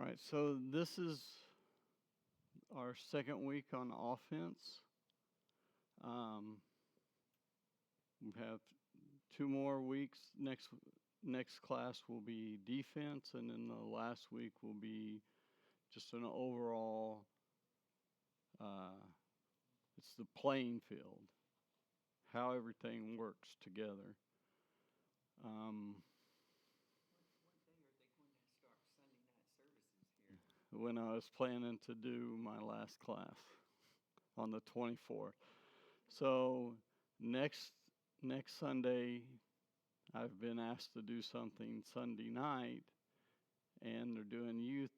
right, so this is our second week on offense. Um, we have 2 more weeks. Next class will be defense, and then the last week will be just an overall. Uh, it's the playing field, how everything works together. Um, What day are they going to start Sunday night services here? when I was planning to do my last class on the 24th. So next next Sunday, I've been asked to do something Sunday night, and they're doing youth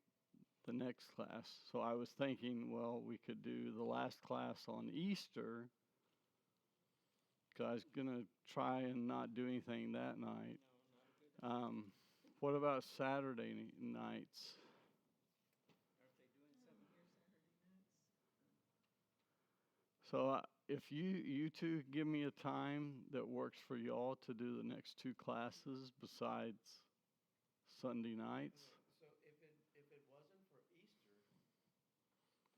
the next class. So I was thinking, well, we could do the last class on Easter, because I was gonna try and not do anything that night. No, not a good idea. What about Saturday nights? Aren't they doing something here Saturday nights? So if you two give me a time that works for y'all to do the next 2 classes besides Sunday nights. So if it wasn't for Easter,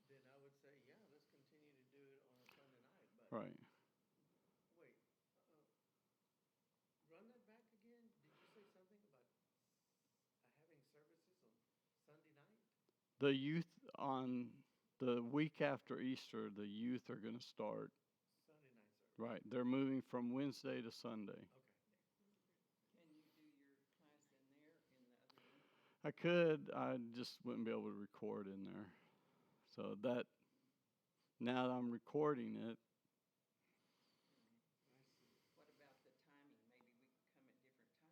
then I would say, yeah, let's continue to do it on a Sunday night. But Right. wait, run that back again. Did you say something about having services on Sunday night? The youth on the week after Easter, the youth are going to start. Sunday night service. Right. They're moving from Wednesday to Sunday. Okay. Can you do your class in there in the other room? I could, I just wouldn't be able to record in there. So that, now that I'm recording it, I see. What about the timing? Maybe we could come at different times.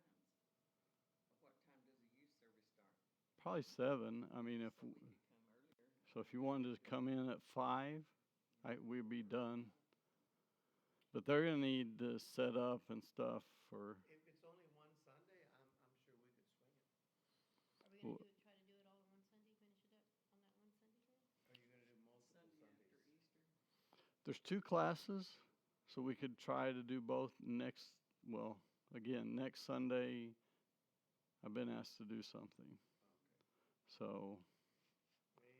What time does the youth service start? probably 7. I mean, So we could come earlier. so if you wanted to come in at 5, we'd be done. But they're going to need to set up and stuff for. If it's only one Sunday, I'm sure we could swing it. Are we gonna try to do it all in one Sunday, finish it up on that one Sunday then? Are you going to do multiple Sunday Sundays? after Easter. There's 2 classes, so we could try to do both next. Well, again, next Sunday, I've been asked to do something. Okay. So Well, There's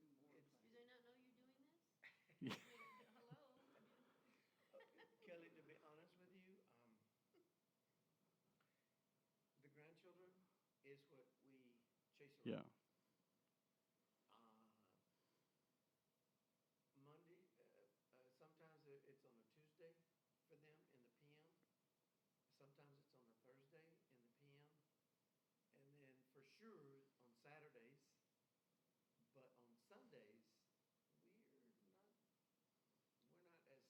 2 more It's- Do classes. they not know you're doing this? yeah. Hello? Kelly, to be honest with you, the grandchildren is what we chase around. Yeah. Monday, sometimes it's on a Tuesday for them in the PM. Sometimes it's on a Thursday in the PM. And then for sure on Saturdays. But on Sundays, we're not as,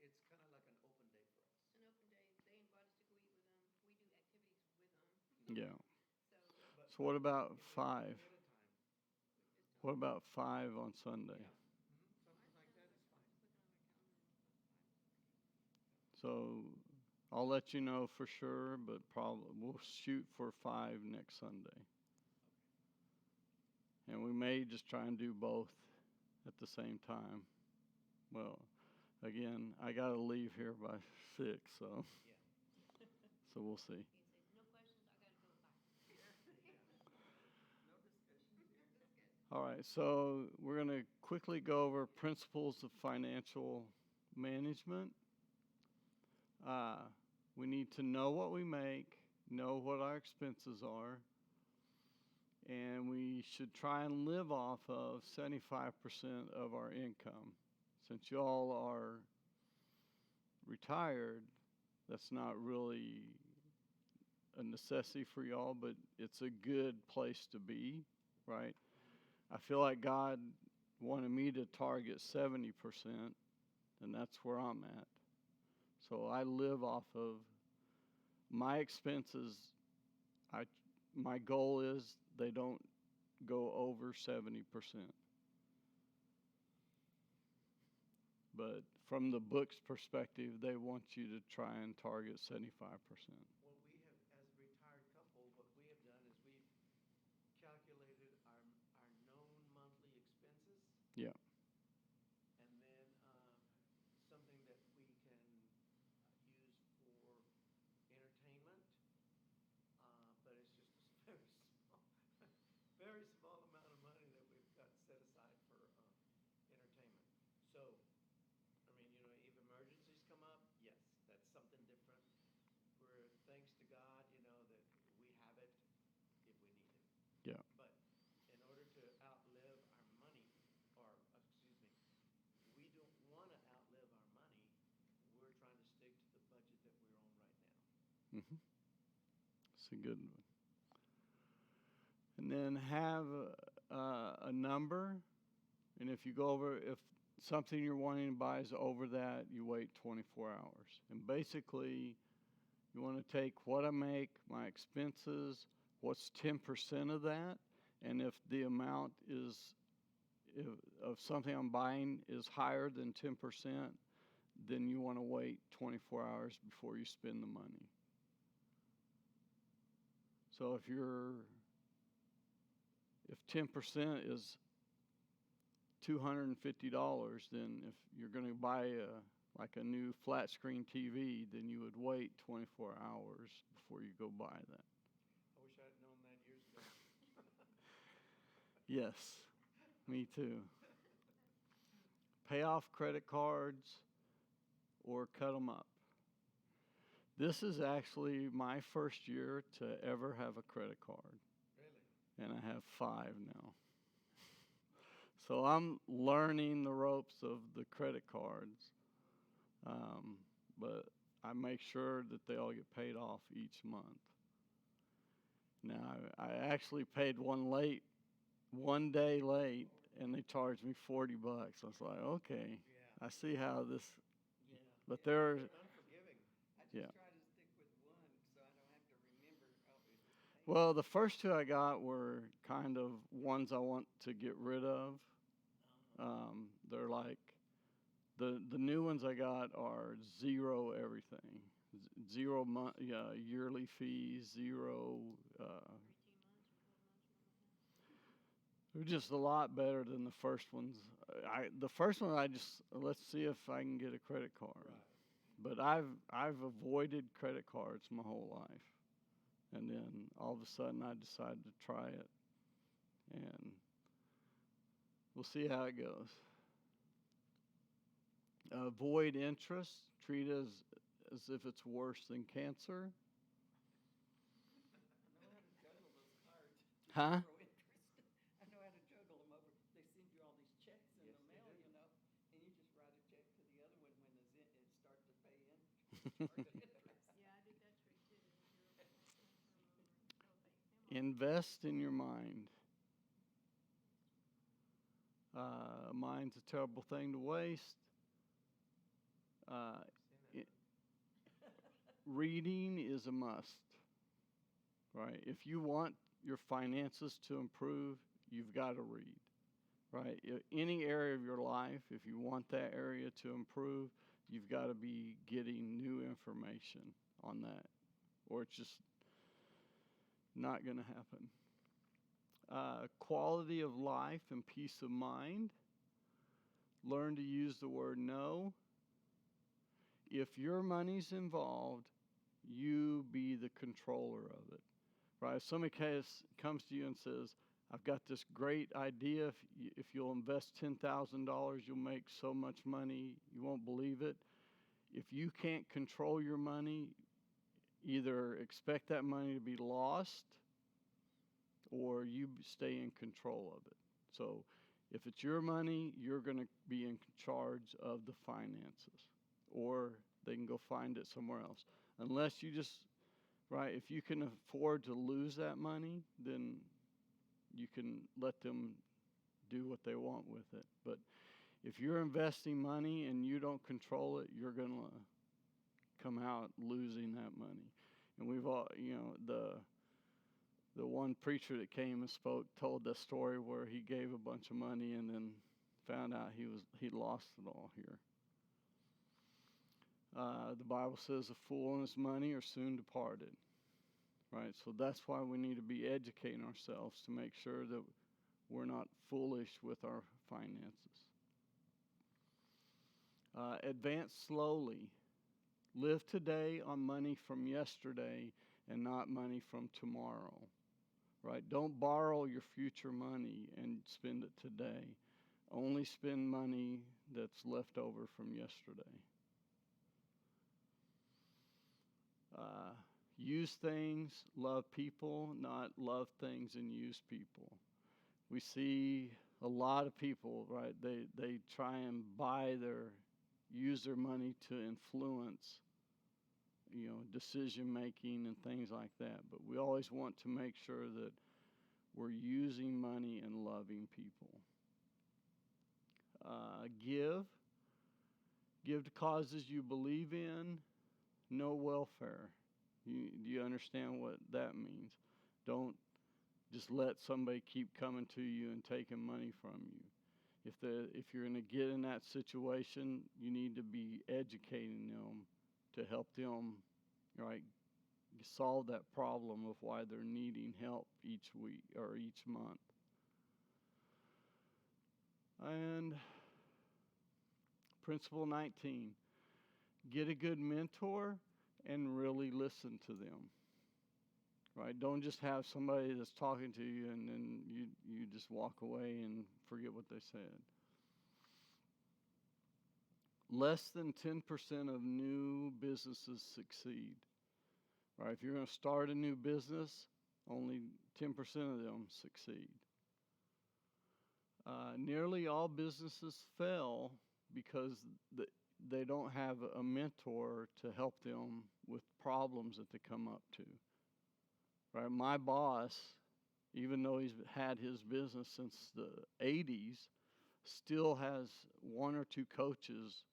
it's kind of like an open day for us. An open day, they invite us to go eat with them, we do activities with them, Yeah. so. But So what about if we 5? do it ahead of time, we just What don't- about 5 on Sunday? yeah. Something like that is fine. Just looking on my calendar, and 5 is working. So I'll let you know for sure, but probably we'll shoot for 5 next Sunday. And we may just try and do both at the same time. Well, again, I got to leave here by 6, so Yeah. so we'll see. You can say, no questions, I gotta go, bye. No discussions here. That's good. All right, so we're going to quickly go over principles of financial management. We need to know what we make, know what our expenses are, and we should try and live off of 75% of our income. Since y'all are retired, that's not really a necessity for y'all, but it's a good place to be, right? I feel like God wanted me to target 70%, and that's where I'm at. So I live off of my expenses. My goal is they don't go over 70%. But from the book's perspective, they want you to try and target 75%. What we have, as a retired couple, what we have done is we've calculated our known monthly expenses. Yeah. And then something that we can use for entertainment, but it's just a very small It's a good one. And then have a number, and if you go over, if something you're wanting to buy is over that, you wait 24 hours. And basically, you want to take what I make, my expenses, what's 10% of that, and if the amount is of something I'm buying is higher than 10%, then you want to wait 24 hours before you spend the money. So if 10% is $250, then if you're going to buy like a new flat screen TV, then you would wait 24 hours before you go buy that. I wish I'd known that years ago. Yes, me too. Pay off credit cards or cut them up. This is actually my first year to ever have a credit card. Really? And I have 5 now. So I'm learning the ropes of the credit cards. But I make sure that they all get paid off each month. Now, I actually paid one day late, and they charged me $40. I was like, okay, Yeah. I see how this, Yeah. but they're, Unforgiving. I just Yeah. try to stick with one so I don't have to remember, oh, it was paid. well, the first 2 I got were kind of ones I want to get rid of. They're like, the new ones I got are zero everything. Zero yearly fees, zero. Every 2 months or 12 months. They're just a lot better than the first ones. The first one let's see if I can get a credit card. Right. But I've avoided credit cards my whole life, and then all of a sudden I decided to try it, and we'll see how it goes. Avoid interest. Treat it as if it's worse than cancer. I know how to juggle those cards. Huh? Zero interest. I know how to juggle them over. They send you all these checks in Yes, the they mail, do. and you just write a check to the other one when it starts to pay in. Charge interest. Yeah, I did that trick too. 0% transfer them over. Okay, Invest in your mind. Mind's a terrible thing to waste. Reading is a must, right? If you want your finances to improve, you've got to read, right? Any area of your life, if you want that area to improve, you've got to be getting new information on that, or it's just not going to happen. Quality of life and peace of mind. Learn to use the word no. If your money's involved, you be the controller of it, right? If somebody comes to you and says, I've got this great idea. If you'll invest $10,000, you'll make so much money, you won't believe it. If you can't control your money, either expect that money to be lost or you stay in control of it. So if it's your money, you're going to be in charge of the finances, or they can go find it somewhere else. Unless you just, right, if you can afford to lose that money, then you can let them do what they want with it. But if you're investing money and you don't control it, you're going to come out losing that money. And we've all, the one preacher that came and spoke told the story where he gave a bunch of money and then found out he lost it all here. The Bible says a fool and his money are soon departed, right? So that's why we need to be educating ourselves to make sure that we're not foolish with our finances. Advance slowly. Live today on money from yesterday and not money from tomorrow, right? Don't borrow your future money and spend it today. Only spend money that's left over from yesterday. Use things, love people, not love things and use people. We see a lot of people, right? They try and use their money to influence decision making and things like that. But we always want to make sure that we're using money and loving people. Give to causes you believe in. No welfare. Do you understand what that means? Don't just let somebody keep coming to you and taking money from you. If you're going to get in that situation, you need to be educating them to help them, right, solve that problem of why they're needing help each week or each month. And principle 19, get a good mentor and really listen to them. Right? Don't just have somebody that's talking to you and then you just walk away and forget what they said. Less than 10% of new businesses succeed. Right? If you're going to start a new business, only 10% of them succeed. Nearly all businesses fail because they don't have a mentor to help them with problems that they come up to. Right? My boss, even though he's had his business since the 80s, still has one or two coaches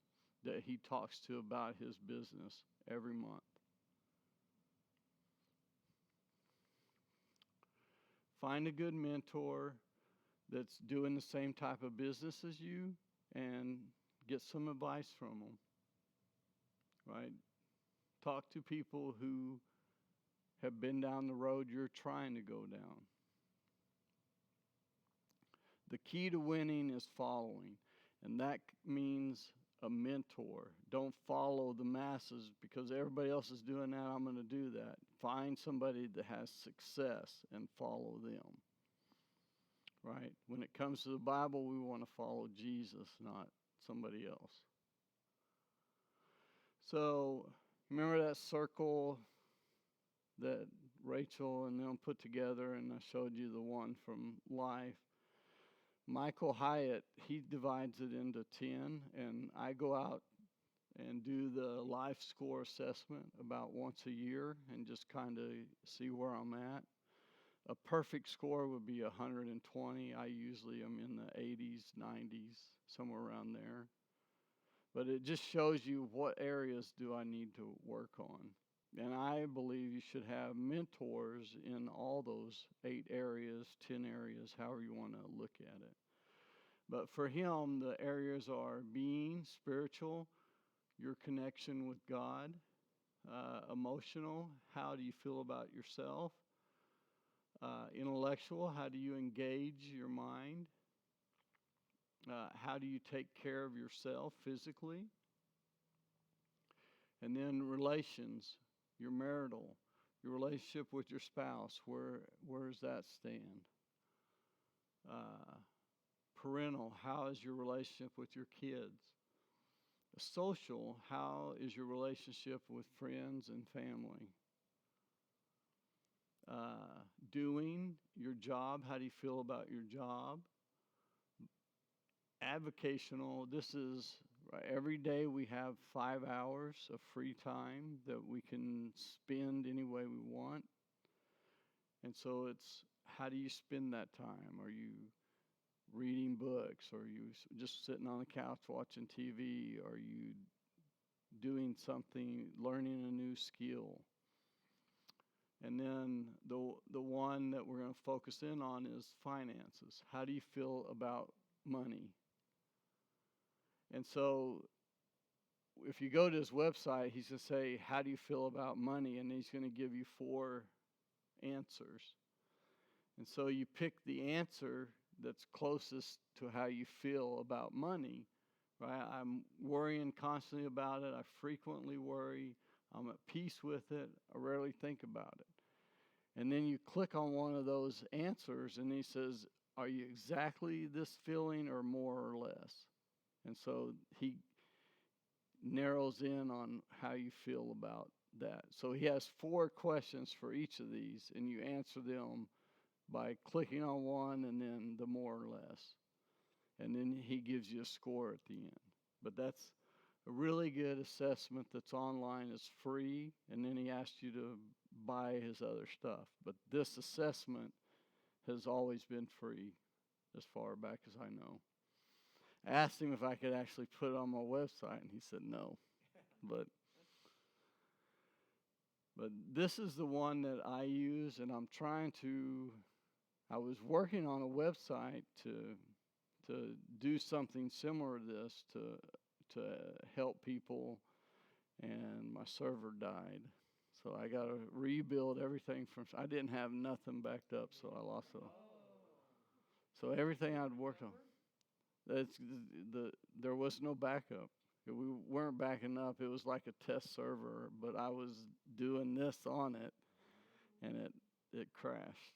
that he talks to about his business every month. Find a good mentor that's doing the same type of business as you and get some advice from them. Right? Talk to people who have been down the road you're trying to go down. The key to winning is following, and that means a mentor. Don't follow the masses because everybody else is doing that, I'm going to do that. Find somebody that has success and follow them. Right? When it comes to the Bible, we want to follow Jesus, not somebody else. So, remember that circle that Rachel and them put together, and I showed you the one from life. Michael Hyatt, he divides it into 10, and I go out and do the life score assessment about once a year and just kind of see where I'm at. A perfect score would be 120. I usually am in the 80s, 90s, somewhere around there. But it just shows you what areas do I need to work on. And I believe you should have mentors in all those 8 areas, 10 areas, however you want to look at it. But for him, the areas are being, spiritual, your connection with God, emotional, how do you feel about yourself, intellectual, how do you engage your mind, how do you take care of yourself physically, and then relations, your marital, your relationship with your spouse, where does that stand? Parental, how is your relationship with your kids? Social, how is your relationship with friends and family? Doing your job, how do you feel about your job? Avocational, this is every day we have 5 hours of free time that we can spend any way we want. And so it's, how do you spend that time? Are you reading books? Are you just sitting on the couch watching TV? Are you doing something, learning a new skill? And then the one that we're going to focus in on is finances. How do you feel about money? And so if you go to his website, he's going to say, how do you feel about money? And he's going to give you 4 answers. And so you pick the answer that's closest to how you feel about money. Right? I'm worrying constantly about it. I frequently worry. I'm at peace with it. I rarely think about it. And then you click on one of those answers, and he says, are you exactly this feeling or more or less? And so he narrows in on how you feel about that. So he has 4 questions for each of these, and you answer them by clicking on one and then the more or less. And then he gives you a score at the end. But a really good assessment that's online is free, and then he asks you to buy his other stuff. But this assessment has always been free as far back as I know. I asked him if I could actually put it on my website, and he said no. But this is the one that I use, and I'm trying to. I was working on a website to do something similar to this to help people, and my server died. So I got to rebuild everything from. I didn't have nothing backed up, so I lost it. So everything I'd worked on, that's there was no backup. We weren't backing up. It was like a test server, but I was doing this on it, and it crashed.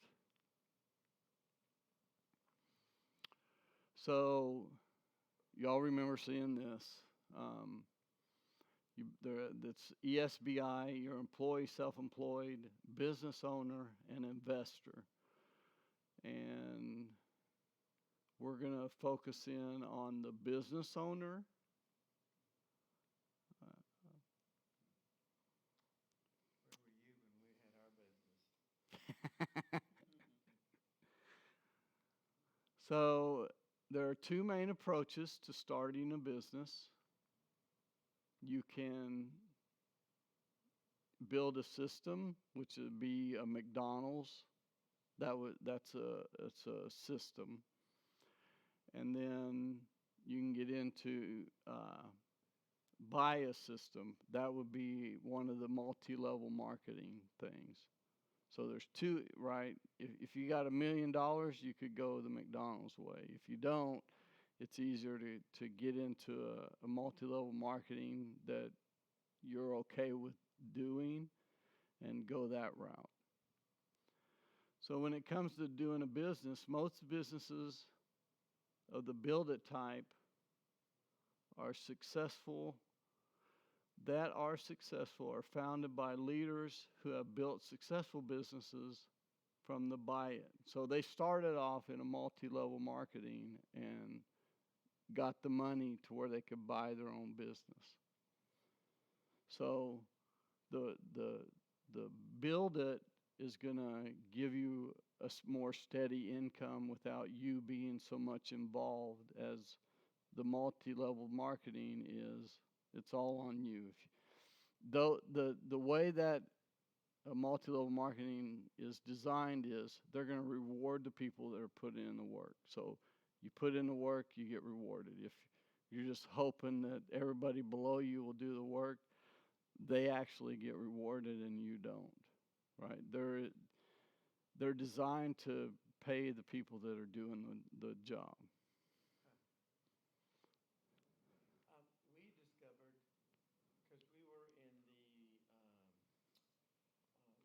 So y'all remember seeing this? That's ESBI, your employee, self-employed, business owner, and investor. And we're going to focus in on the business owner. Where were you when we had our business? So there are two main approaches to starting a business. You can build a system, which would be a McDonald's. It's a system, and then you can get into buy a system. That would be one of the multi-level marketing things. So there's two, right? If you got $1 million, you could go the McDonald's way. If you don't, it's easier to get into a multi-level marketing that you're okay with doing and go that route. So when it comes to doing a business, most businesses of the build it type are successful are founded by leaders who have built successful businesses from the buy it. So they started off in a multi-level marketing and got the money to where they could buy their own business. So the build it is going to give you a more steady income without you being so much involved as the multi-level marketing is. It's all on you. Though the way that a multi-level marketing is designed is they're going to reward the people that are putting in the work. So you put in the work, you get rewarded. If you're just hoping that everybody below you will do the work, they actually get rewarded and you don't. Right? They're designed to pay the people that are doing the job. We discovered, because we were in the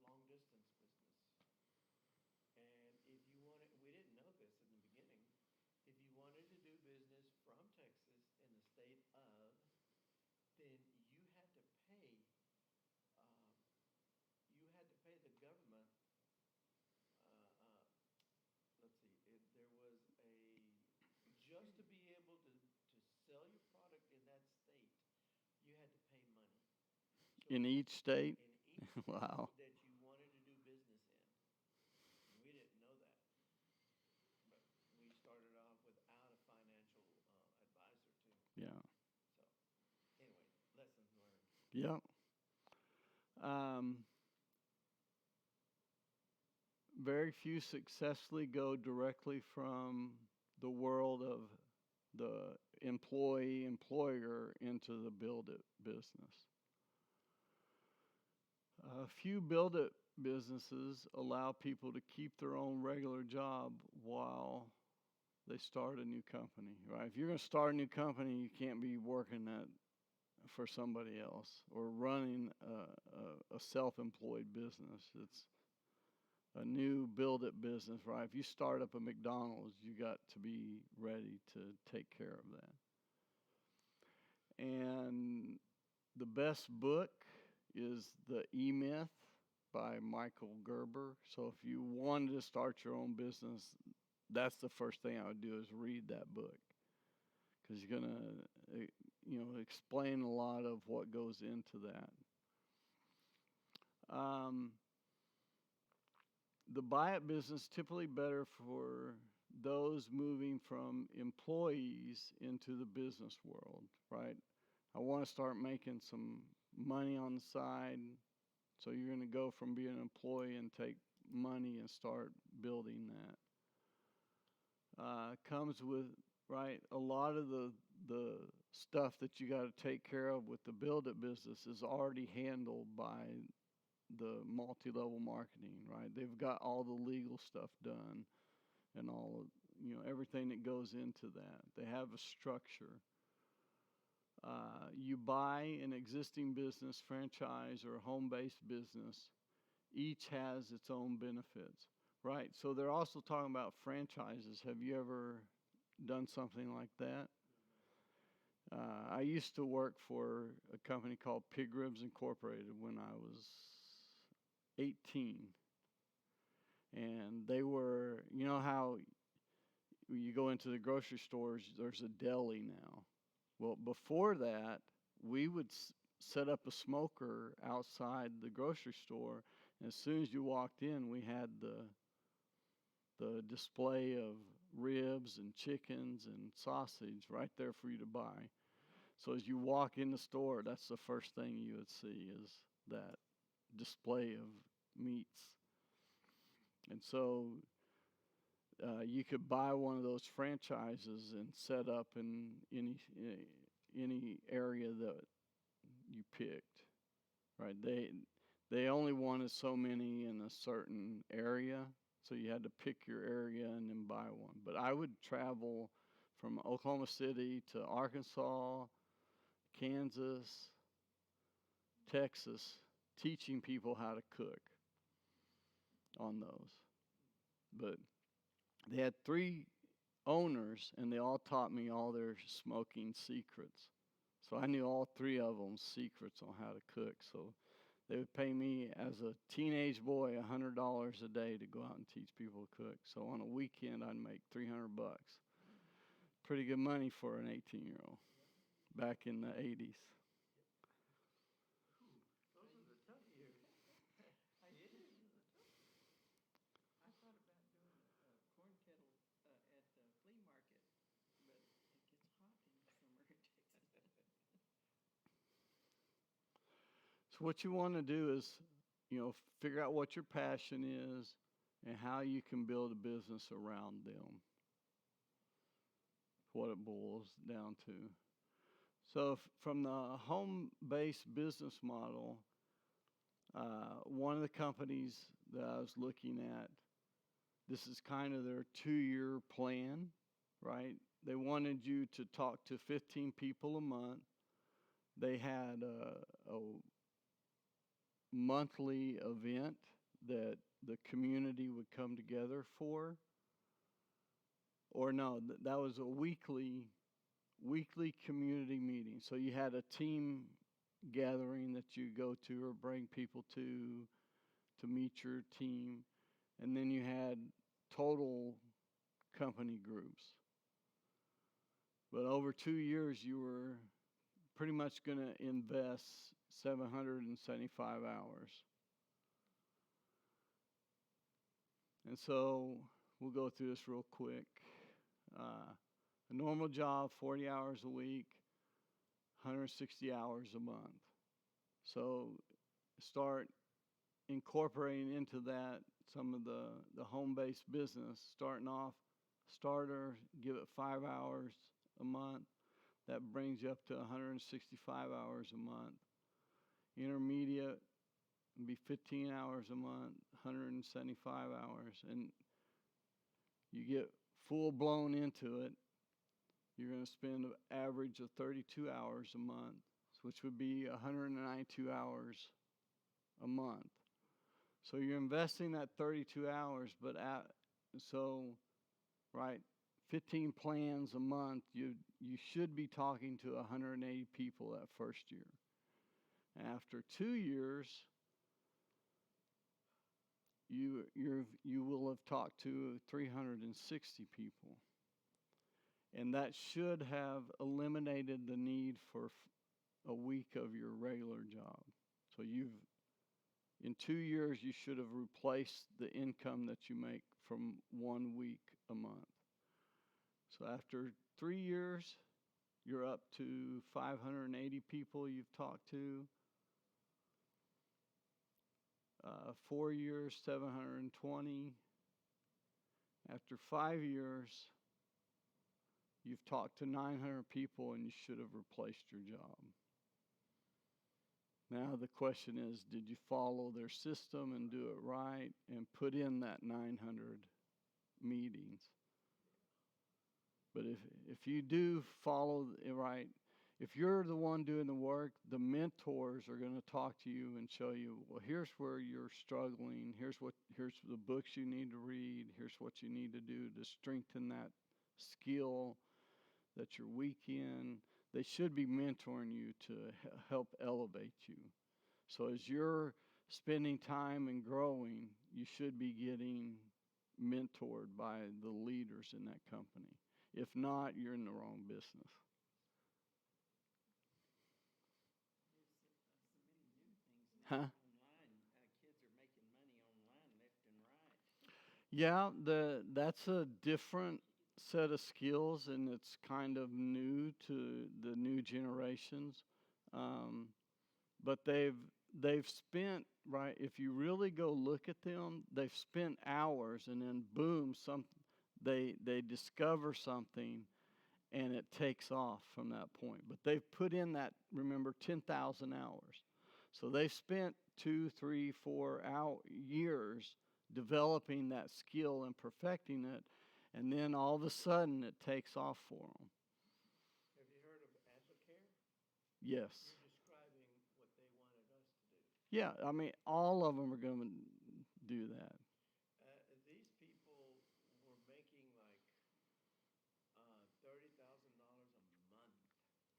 long distance business, and if you wanted, we didn't know this in the beginning, if you wanted to do business from Texas in the state of, then you had to pay. You had to pay the government. Let's see. There was just to be able to sell your product in that state, you had to pay money. So In each state? in each Wow. state that you wanted to do business in. We didn't know that, but we started off without a financial advisor too. Yeah. So anyway, lessons learned. Yep. Very few successfully go directly from the world of the employer into the build it business. A few build it businesses allow people to keep their own regular job while they start a new company, right? If you're going to start a new company, you can't be working for somebody else or running a self-employed business. It's a new build it business, right? If you start up a McDonald's, you got to be ready to take care of that. And the best book is The E-Myth by Michael Gerber. So if you wanted to start your own business, that's the first thing I would do is read that book. Because you're going to, explain a lot of what goes into that. The buy-it business typically better for those moving from employees into the business world, right? I want to start making some money on the side, so you're going to go from being an employee and take money and start building that. Comes with, right, a lot of the stuff that you got to take care of with the build it business is already handled by the multi-level marketing, right? They've got all the legal stuff done and all of, everything that goes into that. They have a structure. You buy an existing business, franchise, or a home-based business. Each has its own benefits, right? So they're also talking about franchises. Have you ever done something like that? I used to work for a company called Pig Ribs Incorporated when I was 18. And they were, how you go into the grocery stores, there's a deli now. Well, before that, we would set up a smoker outside the grocery store. And as soon as you walked in, we had the display of ribs and chickens and sausage right there for you to buy. So as you walk in the store, that's the first thing you would see is that display of meats. And so you could buy one of those franchises and set up in any area that you picked, right? They only wanted so many in a certain area, so you had to pick your area and then buy one. But I would travel from Oklahoma City to Arkansas, Kansas, Texas, teaching people how to cook on those. But they had 3 owners, and they all taught me all their smoking secrets. So I knew all 3 of them secrets on how to cook. So they would pay me as a teenage boy $100 a day to go out and teach people to cook. So on a weekend, I'd make $300. Pretty good money for an 18-year-old back in the 80s. Those are the tough years. I did. I thought about doing a corn kettle at the flea market, but it gets hot in the summer in Texas. So what you want to do is, figure out what your passion is and how you can build a business around them. What it boils down to. So from the home-based business model, one of the companies that I was looking at, this is kind of their 2-year plan, right? They wanted you to talk to 15 people a month. They had a monthly event that the community would come together for. Or no, that was a weekly community meeting. So you had a team gathering that you go to or bring people to meet your team. And then you had total company groups. But over 2 years, you were pretty much going to invest 775 hours. And so we'll go through this real quick. A normal job, 40 hours a week, 160 hours a month. So start incorporating into that some of the home-based business. Starting off, starter, give it 5 hours a month. That brings you up to 165 hours a month. Intermediate would be 15 hours a month, 175 hours. And you get full blown into it, you're going to spend an average of 32 hours a month, which would be 192 hours a month. So you're investing that 32 hours, but 15 plans a month, you should be talking to 180 people that first year. After 2 years, you will have talked to 360 people. And that should have eliminated the need for a week of your regular job. So in 2 years, you should have replaced the income that you make from 1 week a month. So after 3 years, you're up to 580 people you've talked to. 4 years, 720. After 5 years, you've talked to 900 people and you should have replaced your job. Now the question is, did you follow their system and do it right and put in that 900 meetings? But if you do follow it right, if you're the one doing the work, the mentors are going to talk to you and show you, well, here's where you're struggling. Here's the books you need to read. Here's what you need to do to strengthen that skill that you're weak in. They should be mentoring you to help elevate you. So as you're spending time and growing, you should be getting mentored by the leaders in that company. If not, you're in the wrong business. There's so many new things Huh? online. Kids are making money online left and right. Yeah, that's a different set of skills, and it's kind of new to the new generations. But they've spent, right. If you really go look at them, they've spent hours, and then boom, they discover something, and it takes off from that point. But they've put in that, remember, 10,000 hours. So they've spent 2, 3, 4 years developing that skill and perfecting it, and then all of a sudden it takes off for them. Have you heard of aftercare? Yes. You're describing what they wanted us to do. Yeah, I mean, all of them are going to do that. These people were making like $30,000 a month.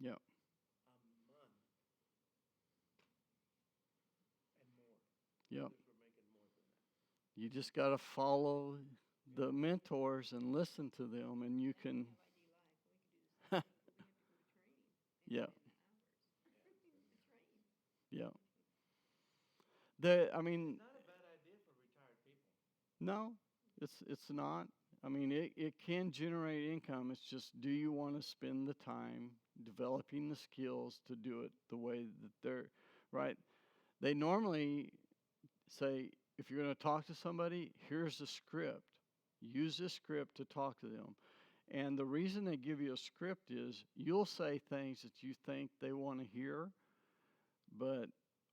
Yep. A month. And more. Yep. Others were making more than that. You just got to follow the mentors and listen to them, and you can. Yeah. Yeah. I mean, It's not a bad idea for retired people. no, it's not. I mean, it can generate income. It's just, do you want to spend the time developing the skills to do it the way that they're right? They normally say, if you're going to talk to somebody, here's the script. Use this script to talk to them. And the reason they give you a script is you'll say things that you think they want to hear, but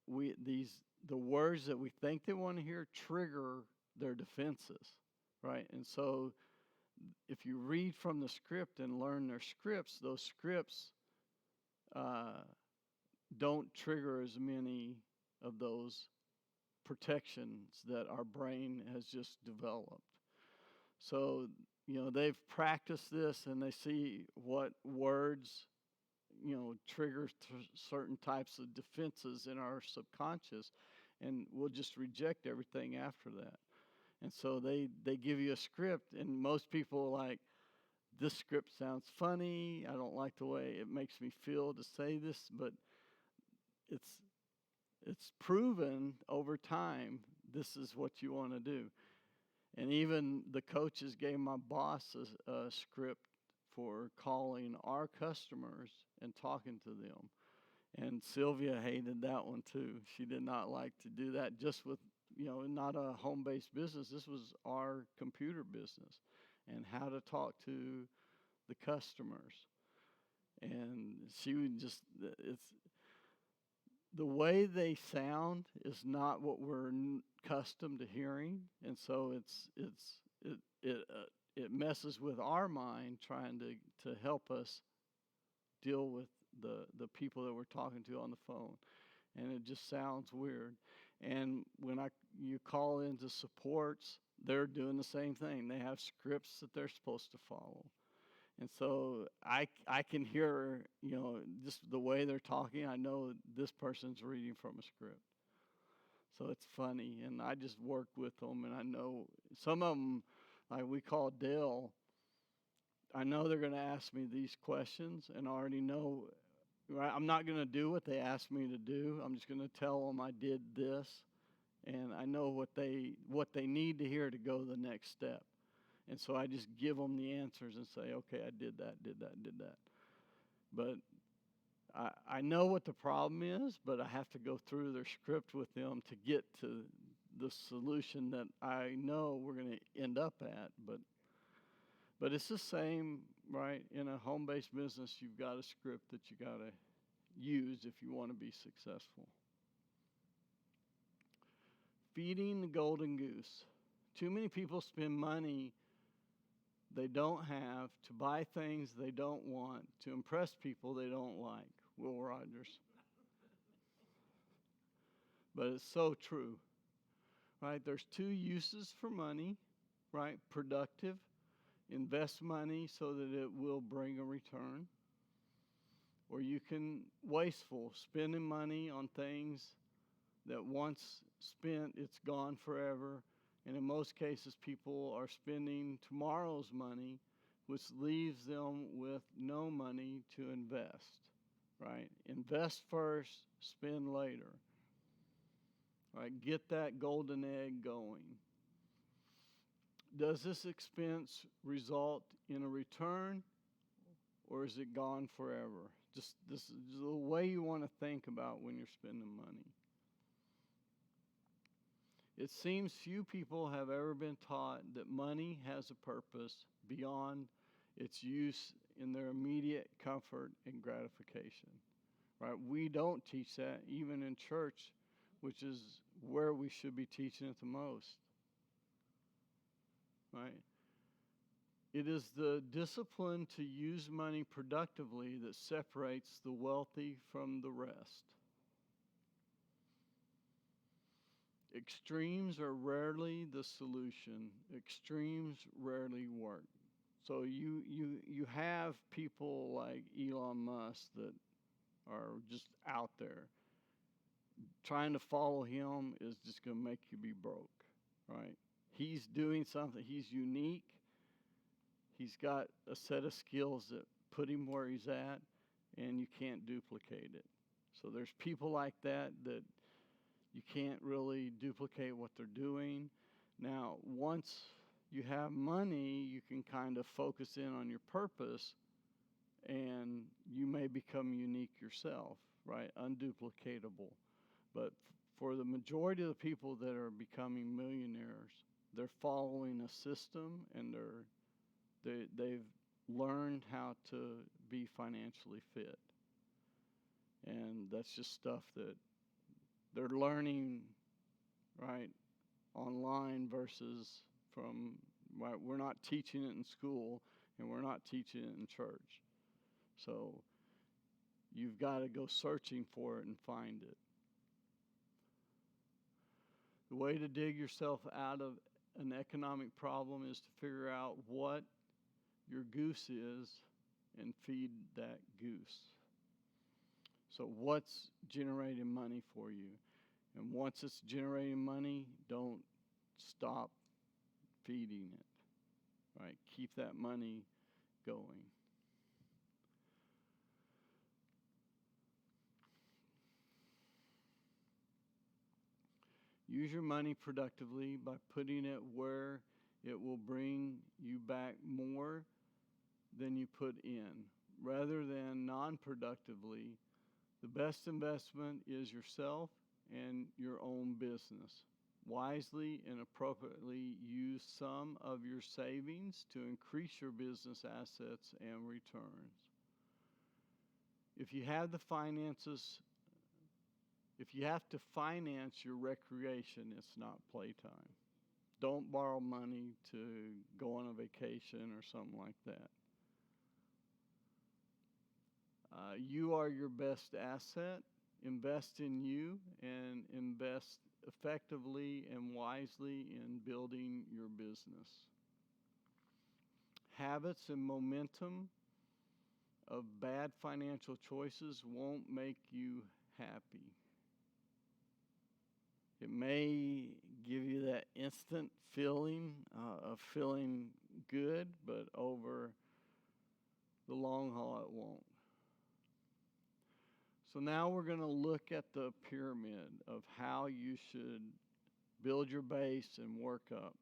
the words that we think they want to hear trigger their defenses, right? And so if you read from the script and learn their scripts, those scripts don't trigger as many of those protections that our brain has just developed. So, they've practiced this and they see what words, trigger certain types of defenses in our subconscious, and we'll just reject everything after that. And so they give you a script, and most people are like, this script sounds funny. I don't like the way it makes me feel to say this, but it's proven over time this is what you want to do. And even the coaches gave my boss a script for calling our customers and talking to them. And Sylvia hated that one too. She did not like to do that just with, not a home-based business. This was our computer business and how to talk to the customers. And she would just, the way they sound is not what we're accustomed to hearing, and so it messes with our mind trying to help us deal with the people that we're talking to on the phone, and it just sounds weird. And when you call into supports, they're doing the same thing. They have scripts that they're supposed to follow. And so I can hear, just the way they're talking, I know this person's reading from a script. So it's funny, and I just work with them, and I know some of them, like we call Dale, I know they're going to ask me these questions, and I already know, right? I'm not going to do what they asked me to do. I'm just going to tell them I did this, and I know what they need to hear to go the next step. And so I just give them the answers and say, okay, I did that, did that, did that. But I know what the problem is, but I have to go through their script with them to get to the solution that I know we're going to end up at. But it's the same, right? In a home-based business, you've got a script that you got to use if you want to be successful. Feeding the golden goose. Too many people spend money they don't have to buy things they don't want to impress people they don't like. Will Rogers. But it's so true, right? There's two uses for money, right? Productive, invest money so that it will bring a return. Or you can wasteful, spending money on things that once spent, it's gone forever. And in most cases, people are spending tomorrow's money, which leaves them with no money to invest, right? Invest first, spend later. Right? Get that golden egg going. Does this expense result in a return, or is it gone forever? Just this is the way you want to think about when you're spending money. It seems few people have ever been taught that money has a purpose beyond its use in their immediate comfort and gratification. Right? We don't teach that even in church, which is where we should be teaching it the most. Right? It is the discipline to use money productively that separates the wealthy from the rest. Extremes are rarely the solution. Extremes rarely work. So you have people like Elon Musk that are just out there. Trying to follow him is just going to make you be broke, right? He's doing something. He's unique. He's got a set of skills that put him where he's at, and you can't duplicate it. So there's people like that you can't really duplicate what they're doing. Now, once you have money, you can kind of focus in on your purpose, and you may become unique yourself, right? Unduplicatable. But for the majority of the people that are becoming millionaires, they're following a system, and they've learned how to be financially fit. And that's just stuff that they're learning, right, online versus from, right, we're not teaching it in school, and we're not teaching it in church. So you've got to go searching for it and find it. The way to dig yourself out of an economic problem is to figure out what your goose is and feed that goose. So what's generating money for you? And once it's generating money, don't stop feeding it. Right? Keep that money going. Use your money productively by putting it where it will bring you back more than you put in. Rather than non-productively, the best investment is yourself and your own business. Wisely and appropriately use some of your savings to increase your business assets and returns. If you have the finances, if you have to finance your recreation, it's not playtime. Don't borrow money to go on a vacation or something like that. You are your best asset. Invest in you and invest effectively and wisely in building your business. Habits and momentum of bad financial choices won't make you happy. It may give you that instant feeling of feeling good, but over The long haul, it won't. So now we're going to look at the pyramid of how you should build your base and work up.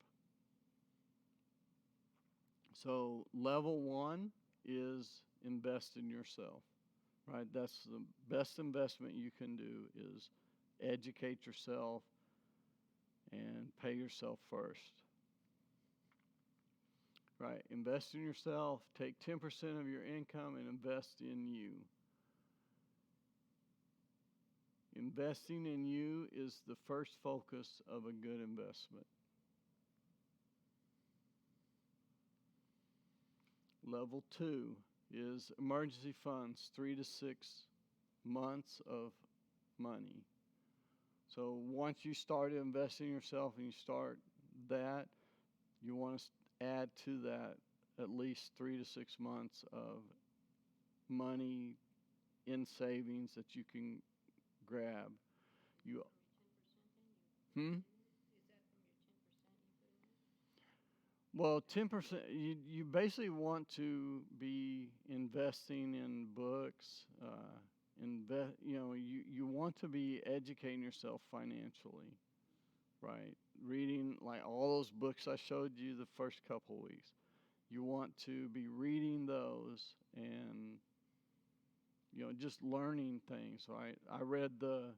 So level 1 is invest in yourself, right? That's the best investment you can do is educate yourself and pay yourself first. Right, invest in yourself, take 10% of your income and invest in you. Investing in you is the first focus of a good investment. Level 2 is emergency funds, 3 to 6 months of money. So once you start investing in yourself and you start that, you want to add to that at least 3 to 6 months of money in savings that you can grab. You From your 10% then? hmm? Is that from your 10% you put in? Well, 10%. You basically want to be investing in books. You want to be educating yourself financially, right? Reading like all those books I showed you the first couple weeks. You want to be reading those and just learning things, right? I read the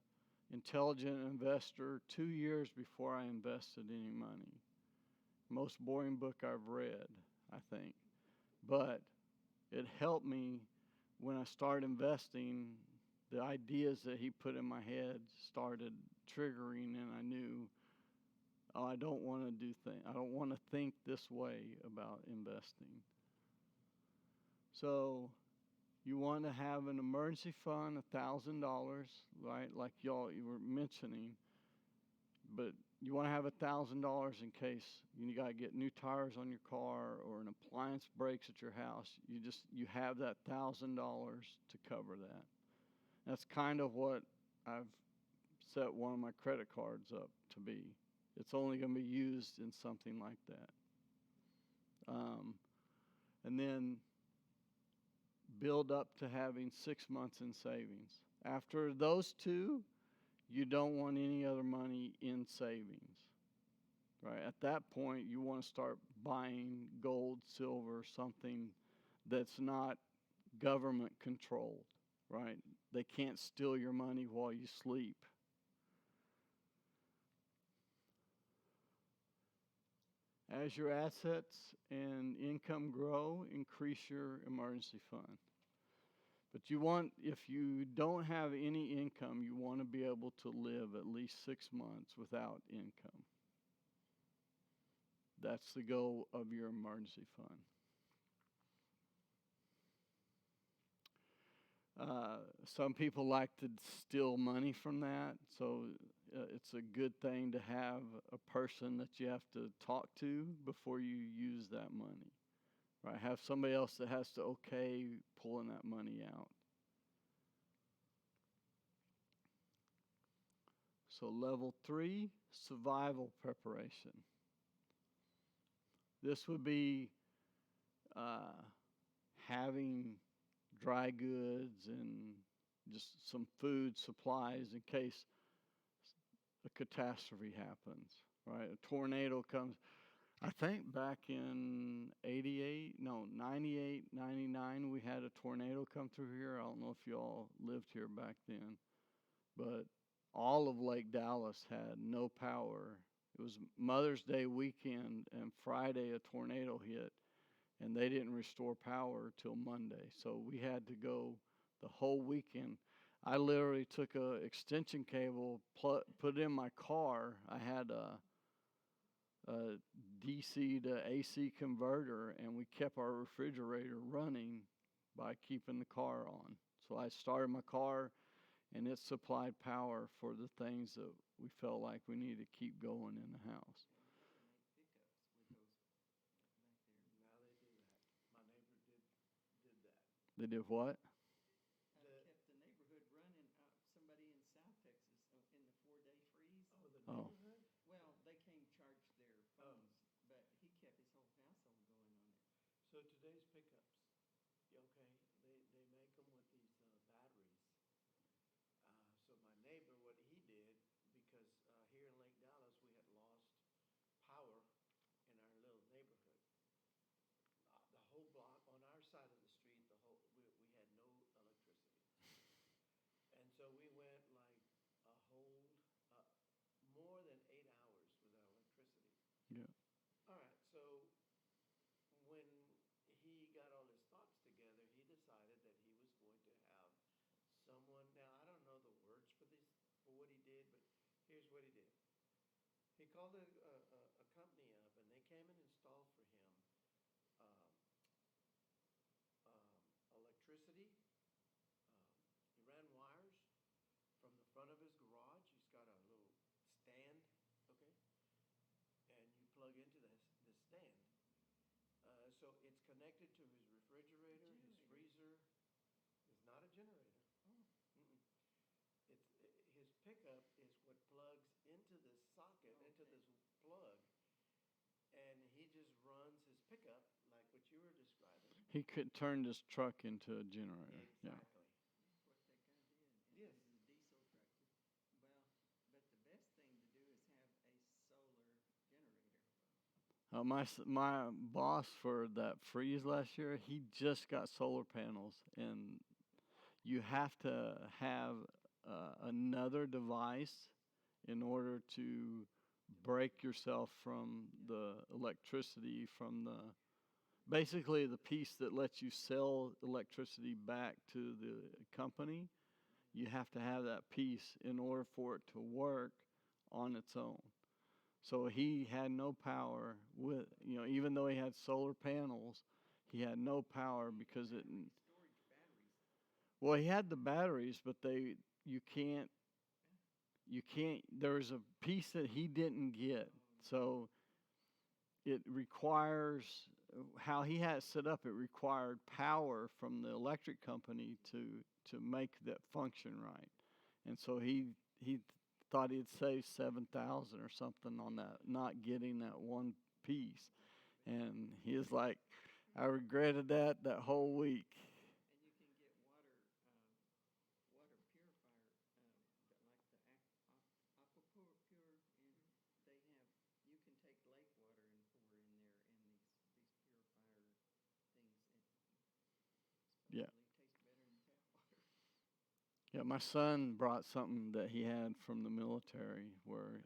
Intelligent Investor 2 years before I invested any money. Most boring book I've read, I think. But it helped me when I started investing. The ideas that he put in my head started triggering, and I knew, oh, I don't want to do things. I don't want to think this way about investing. So you want to have an emergency fund, $1,000, right? Like you were mentioning. But you want to have $1,000 in case you got to get new tires on your car or an appliance breaks at your house. You have that $1,000 to cover that. That's kind of what I've set one of my credit cards up to be. It's only going to be used in something like that. And then build up to having 6 months in savings. After those two, you don't want any other money in savings. Right? At that point, you want to start buying gold, silver, something that's not government controlled, right? They can't steal your money while you sleep. As your assets and income grow, increase your emergency fund. But if you don't have any income, you want to be able to live at least 6 months without income. That's the goal of your emergency fund. Some people like to steal money from that, so it's a good thing to have a person that you have to talk to before you use that money. Right? Have somebody else that has to okay pulling that money out. So level 3, survival preparation. This would be having dry goods and just some food supplies in case a catastrophe happens, right? A tornado comes. I think back in 98, 99, we had a tornado come through here. I don't know if y'all lived here back then, but all of Lake Dallas had no power. It was Mother's Day weekend, and Friday a tornado hit, and they didn't restore power till Monday. So we had to go the whole weekend. I literally took a extension cable, put it in my car. I had a DC to AC converter, and we kept our refrigerator running by keeping the car on. So I started my car, and it supplied power for the things that we felt like we needed to keep going in the house. Now they do that. My neighbor did that. They did what? Kept the neighborhood running. Somebody in South Texas in the 4-day freeze. Oh, the Oh. neighborhood? Well, they came charge their phones, but he kept his whole household going on it. So today's pickups, you okay? Here's what he did. He called a company up, and they came and installed for him um, electricity. He ran wires from the front of his garage. He's got a little stand, okay, and you plug into this stand. So it's connected to his refrigerator, his freezer. It's not a generator. Oh. Mm-mm. His pickup is what plugs into this socket, into Okay. this plug, and he just runs his pickup like what you were describing. He could turn this truck into a generator. Yeah. Exactly. That's what that guy did. And Yes. this is a diesel truck. Well, but the best thing to do is have a solar generator. My boss for that freeze last year, he just got solar panels, and you have to have another device in order to break yourself from the electricity from the basically the piece that lets you sell electricity back to the company. You have to have that piece in order for it to work on its own. So he had no power with, even though he had solar panels, he had no power because it. Storage batteries. Well, he had the batteries, but you can't, there's a piece that he didn't get. So it requires, how he had it set up, it required power from the electric company to make that function right. And so he thought he'd save 7,000 or something on that, not getting that one piece. And he was like, I regretted that whole week. And you can get water purifier, like the Aquapure, and they have, you can take lake water and pour in there, and these purifier things, Yeah. supposedly taste better than tap water. Yeah, my son brought something that he had from the military where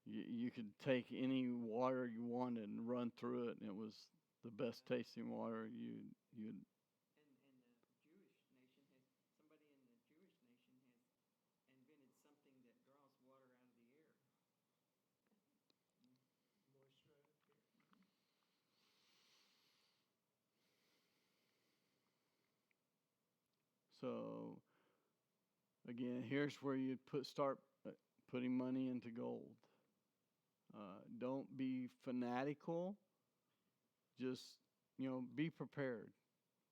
you could take any water you wanted and run through it, and it was the best tasting water you'd. And the Jewish nation has, somebody in the Jewish nation has invented something that draws water out of the air. Moisture out of here. So again, here's where you start putting money into gold. Don't be fanatical. Just be prepared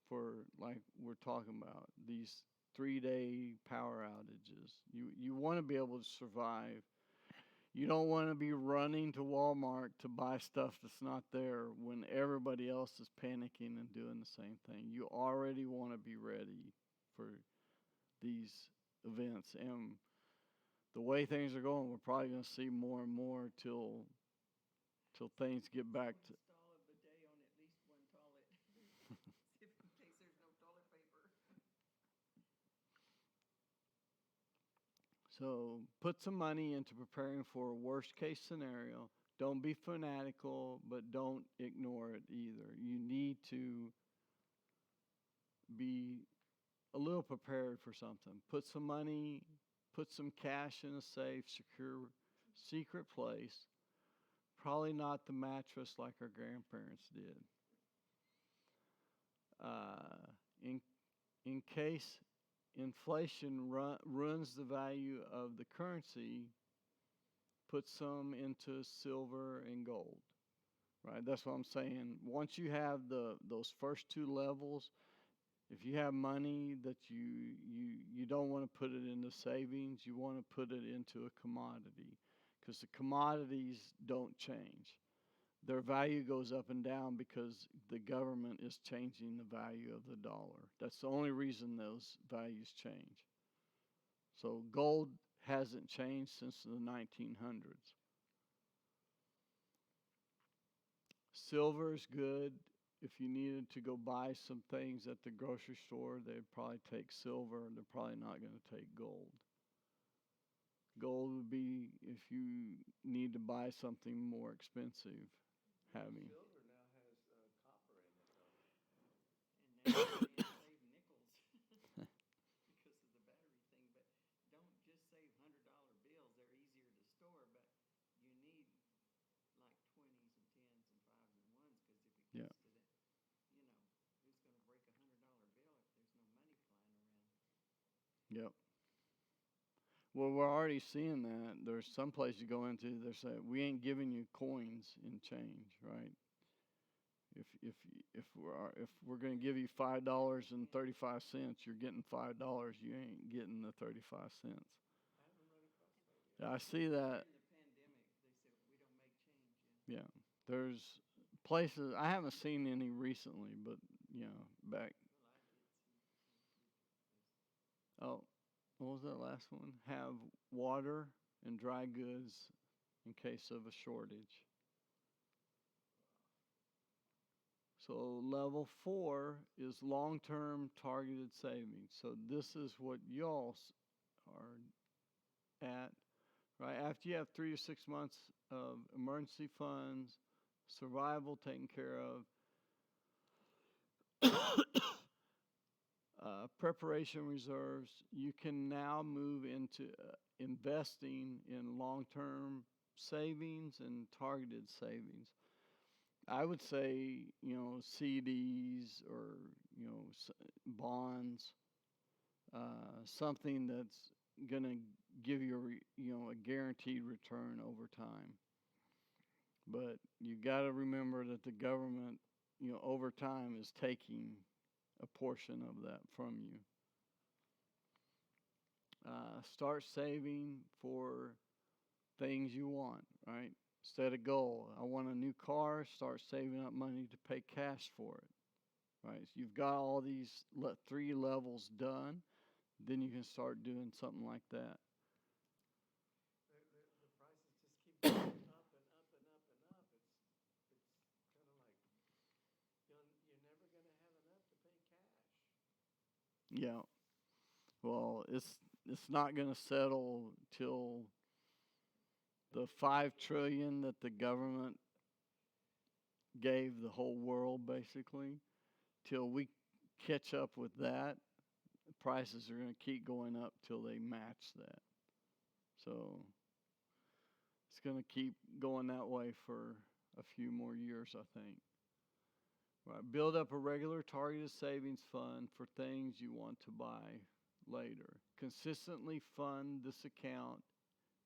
for, like we're talking about, these 3-day power outages. You want to be able to survive. You don't want to be running to Walmart to buy stuff that's not there when everybody else is panicking and doing the same thing. You already want to be ready for these events. And the way things are going, we're probably going to see more and more till things get back to. Install a bidet on at least one toilet, if in case there's no toilet paper. So put some money into preparing for a worst case scenario. Don't be fanatical, but don't ignore it either. You need to be a little prepared for something. Put some money, put some cash in a safe, secure, secret place. Probably not the mattress like our grandparents did. In case inflation ruins the value of the currency, put some into silver and gold. Right? That's what I'm saying. Once you have those first two levels, if you have money that you don't want to put it into savings, you want to put it into a commodity, because the commodities don't change. Their value goes up and down because the government is changing the value of the dollar. That's the only reason those values change. So gold hasn't changed since the 1900s. Silver is good. If you needed to go buy some things at the grocery store, they'd probably take silver, and they're probably not going to take gold. Gold would be if you need to buy something more expensive. Having. Silver now has copper in it, though. And now you can save nickels because of the battery thing, but don't just save $100 bills. They're easier Well, we're already seeing that. There's some place you go into, they're saying we ain't giving you coins in change, right? If we're going to give you $5.35, you're getting $5. You ain't getting the 35 cents. I haven't run across that yet. Yeah, I see that. During the pandemic, they said we don't make change. Yeah, there's places I haven't seen any recently, but back. Well, I did see. Oh, what was that last one? Have water and dry goods in case of a shortage. So level 4 is long-term targeted savings. So this is what y'all are at, right? After you have 3 to 6 months of emergency funds, survival taken care of, preparation reserves, you can now move into investing in long-term savings and targeted savings. I would say, CDs or, bonds, something that's going to give you, a guaranteed return over time. But you got to remember that the government, over time is taking a portion of that from you. Start saving for things you want, right? Set a goal. I want a new car. Start saving up money to pay cash for it, right? So you've got all these 3 levels done. Then you can start doing something like that. The prices just keep going up and up and up and up. It's kind of like you're never going to have enough to pay cash. Yeah. Well, it's not going to settle till the 5 trillion that the government gave the whole world, basically. Till we catch up with that, prices are going to keep going up till they match that. So it's going to keep going that way for a few more years, I think. Right. Build up a regular targeted savings fund for things you want to buy later. Consistently fund this account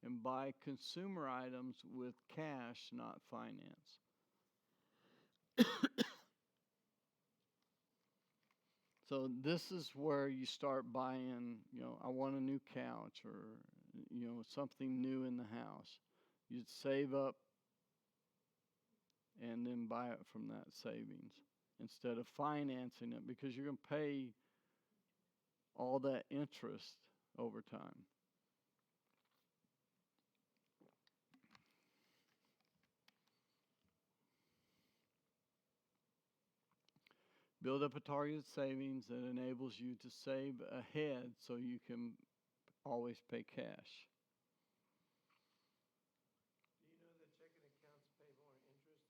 and buy consumer items with cash, not finance. So this is where you start buying, I want a new couch or, something new in the house. You'd save up and then buy it from that savings instead of financing it, because you're going to pay all that interest over time. Build up a targeted savings that enables you to save ahead so you can always pay cash. Do you know that checking accounts pay more interest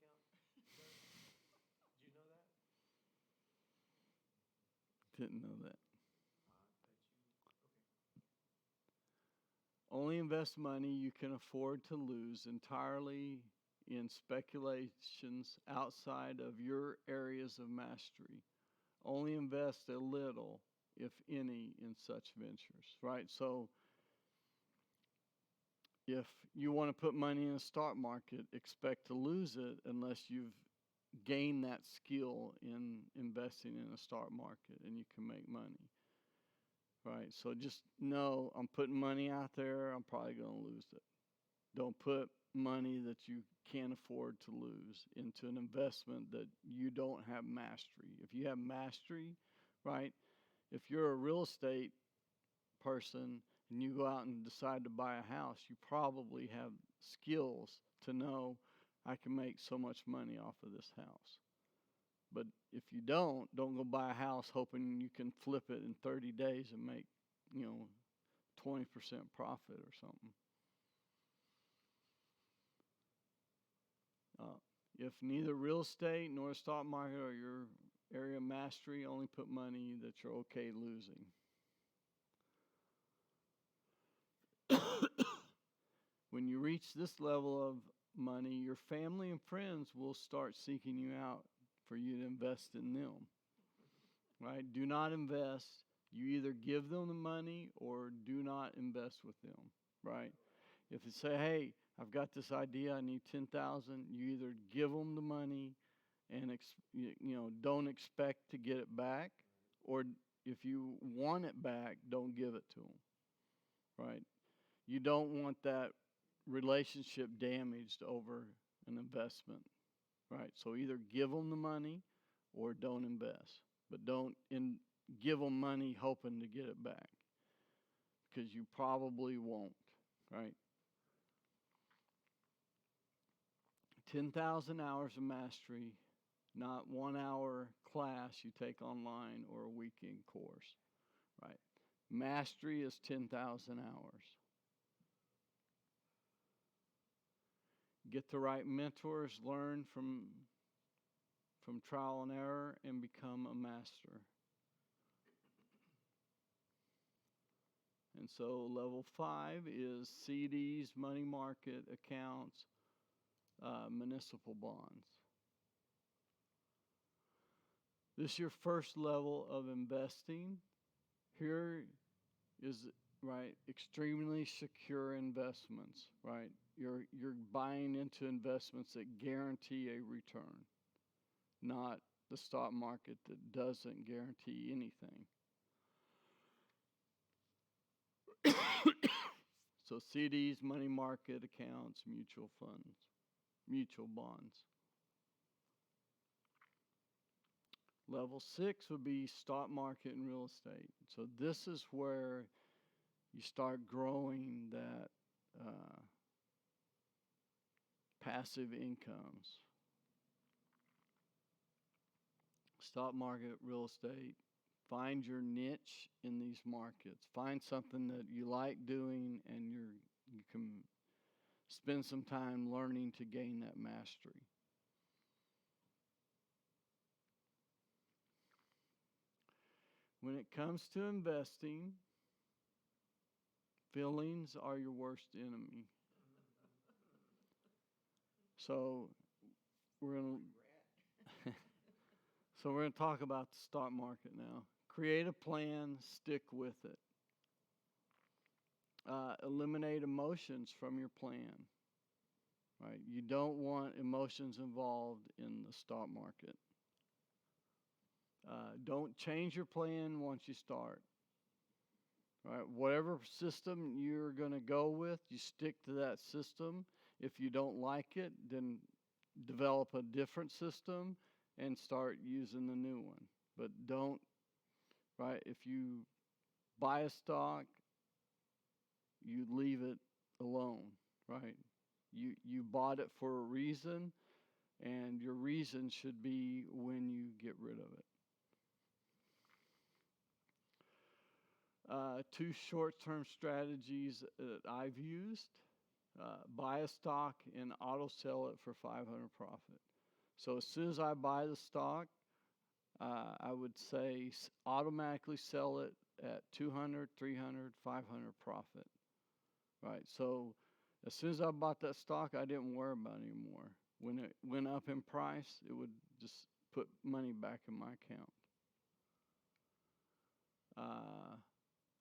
than a savings account does? Do you know that? Didn't know that. Okay. Only invest money you can afford to lose entirely in speculations outside of your areas of mastery. Only invest a little, if any, in such ventures, right? So if you want to put money in a stock market, expect to lose it unless you've gained that skill in investing in a stock market and you can make money, right? So just know I'm putting money out there, I'm probably going to lose it. Don't put money that you can't afford to lose into an investment that you don't have mastery. If you have mastery, right? If you're a real estate person and you go out and decide to buy a house, you probably have skills to know I can make so much money off of this house. But if you don't go buy a house hoping you can flip it in 30 days and make, 20% profit or something. If neither real estate nor stock market are your area of mastery, only put money that you're okay losing. When you reach this level of money, your family and friends will start seeking you out for you to invest in them. Right? Do not invest. You either give them the money or do not not invest with them, right? If they say, hey, I've got this idea, I need 10,000, you either give them the money and don't expect to get it back, or if you want it back, don't give it to them, right? You don't want that relationship damaged over an investment, right? So either give them the money or don't invest, but don't give them money hoping to get it back, because you probably won't, right? 10,000 hours of mastery, not 1 hour class you take online or a weekend course, right? Mastery is 10,000 hours. Get the right mentors, learn from trial and error, and become a master. And so level 5 is CDs, money market accounts, municipal bonds. This is your first level of investing. Here is, right, extremely secure investments, right? You're buying into investments that guarantee a return, not the stock market that doesn't guarantee anything. So CDs, money market accounts, mutual funds, mutual bonds. Level 6 would be stock market and real estate. So this is where you start growing that passive incomes. Stock market, real estate. Find your niche in these markets. Find something that you like doing and you can spend some time learning to gain that mastery. When it comes to investing, feelings are your worst enemy. So we're going to talk about the stock market now. Create a plan, stick with it. Eliminate emotions from your plan. Right? You don't want emotions involved in the stock market. Don't change your plan once you start. Right? Whatever system you're going to go with, you stick to that system. If you don't like it, then develop a different system and start using the new one. But don't, right? If you buy a stock, you leave it alone, right? You bought it for a reason, and your reason should be when you get rid of it. 2 short-term strategies that I've used. Buy a stock and auto sell it for 500 profit. So as soon as I buy the stock, I would say automatically sell it at 200, 300, 500 profit. Right? So as soon as I bought that stock, I didn't worry about it anymore. When it went up in price, it would just put money back in my account.